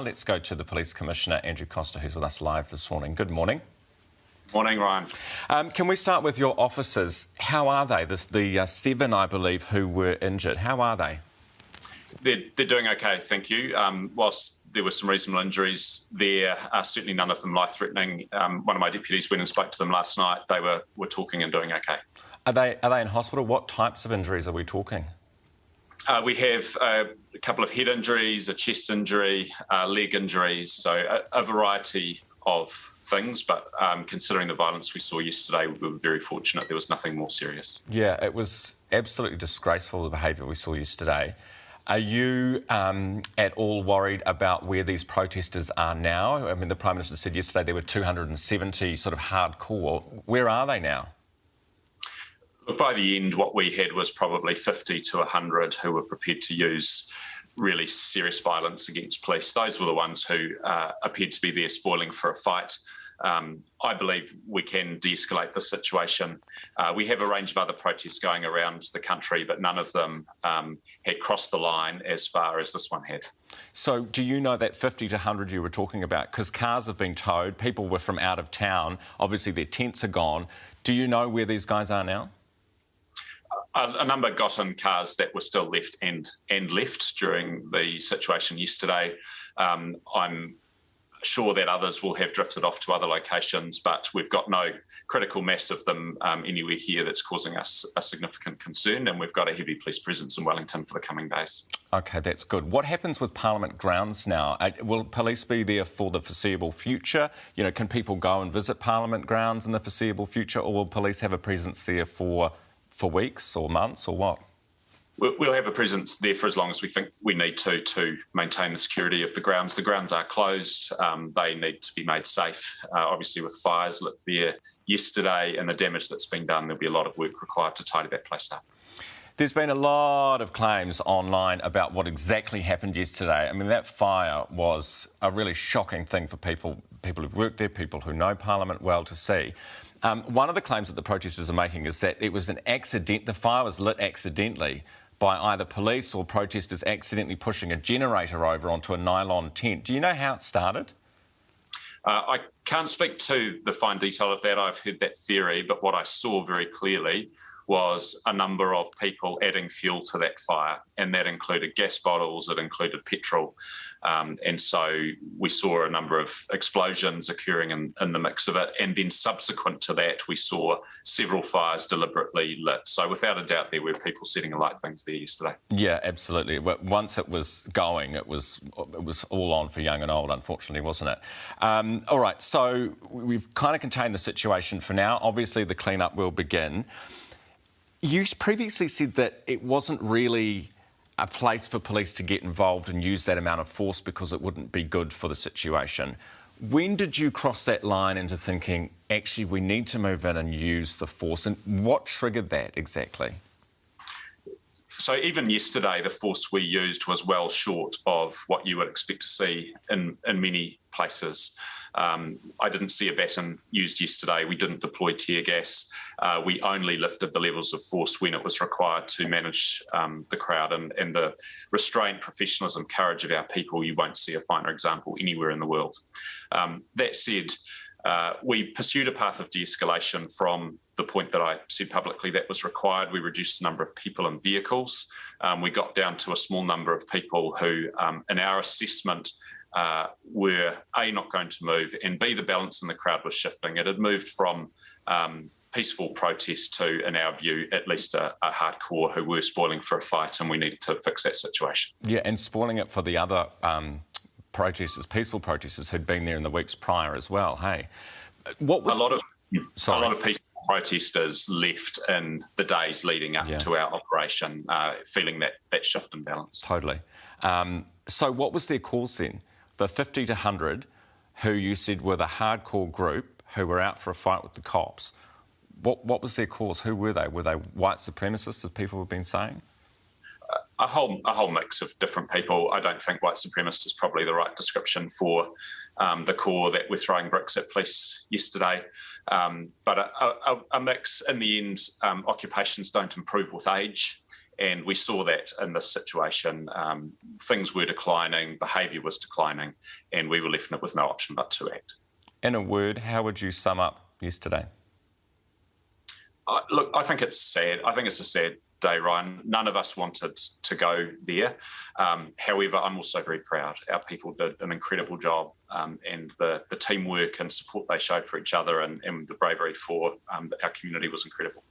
Let's go to the Police Commissioner, Andrew Coster, who's with us live this morning. Good morning. Morning, Ryan. Can we start with your officers? How are they? The 7, I believe, who were injured. How are they? They're doing okay, thank you. Whilst there were some reasonable injuries, there are certainly none of them life-threatening. One of my deputies went and spoke to them last night. They were talking and doing okay. Are they in hospital? What types of injuries are we talking? We have a couple of head injuries, a chest injury, leg injuries, so a variety of things. But considering the violence we saw yesterday, we were very fortunate there was nothing more serious. Yeah, it was absolutely disgraceful, the behaviour we saw yesterday. Are you at all worried about where these protesters are now? I mean, the Prime Minister said yesterday there were 270 sort of hardcore. Where are they now? Look, by the end, what we had was probably 50 to 100 who were prepared to use really serious violence against police. Those were the ones who appeared to be there spoiling for a fight. I believe we can de-escalate the situation. We have a range of other protests going around the country, but none of them had crossed the line as far as this one had. So do you know that 50 to 100 you were talking about? Because cars have been towed, people were from out of town, obviously their tents are gone. Do you know where these guys are now? A number got in cars that were still left and left during the situation yesterday. I'm sure that others will have drifted off to other locations, but we've got no critical mass of them anywhere here that's causing us a significant concern, and we've got a heavy police presence in Wellington for the coming days. OK, that's good. What happens with Parliament grounds now? Will police be there for the foreseeable future? You know, can people go and visit Parliament grounds in the foreseeable future, or will police have a presence there for weeks or months or what? We'll have a presence there for as long as we think we need to maintain the security of the grounds. The grounds are closed. They need to be made safe. Obviously, with fires lit there yesterday and the damage that's been done, there'll be a lot of work required to tidy that place up. There's been a lot of claims online about what exactly happened yesterday. I mean, that fire was a really shocking thing for people who've worked there, people who know Parliament well, to see. One of the claims that the protesters are making is that it was an accident. The fire was lit accidentally by either police or protesters accidentally pushing a generator over onto a nylon tent. Do you know how it started? I can't speak to the fine detail of that. I've heard that theory, but what I saw very clearly was a number of people adding fuel to that fire, and that included gas bottles, it included petrol, and so we saw a number of explosions occurring in the mix of it, and then subsequent to that we saw several fires deliberately lit. So without a doubt there were people setting alight things there yesterday. Yeah, absolutely. Once it was going, it was all on for young and old, unfortunately, wasn't it? All right, so we've kind of contained the situation for now. Obviously the clean-up will begin. You previously said that it wasn't really a place for police to get involved and use that amount of force because it wouldn't be good for the situation. When did you cross that line into thinking, actually, we need to move in and use the force? And what triggered that exactly? So even yesterday, the force we used was well short of what you would expect to see in many places. I didn't see a baton used yesterday. We didn't deploy tear gas. We only lifted the levels of force when it was required to manage the crowd, and the restraint, professionalism, courage of our people, you won't see a finer example anywhere in the world. That said, we pursued a path of de-escalation from the point that I said publicly that was required. We reduced the number of people and vehicles. We got down to a small number of people who, in our assessment, were A, not going to move, and B, the balance in the crowd was shifting. It had moved from peaceful protest to, in our view, at least a hardcore who were spoiling for a fight, and we needed to fix that situation. Yeah, and spoiling it for the other protesters, peaceful protesters who'd been there in the weeks prior as well, hey? What was... A lot of peaceful protesters left in the days leading up to our operation, feeling that shift in balance. Totally. So what was their cause then? The 50 to 100 who you said were the hardcore group who were out for a fight with the cops, what was their cause? Who were they? Were they white supremacists, as people have been saying? A whole mix of different people. I don't think white supremacist is probably the right description for the core that were throwing bricks at police yesterday. But a mix. In the end, occupations don't improve with age, And we saw that in this situation. Things were declining, behaviour was declining, and we were left with no option but to act. In a word, how would you sum up yesterday? Look, I think it's sad. I think it's a sad day, Ryan. None of us wanted to go there. However, I'm also very proud. Our people did an incredible job, and the teamwork and support they showed for each other and the bravery for our community was incredible.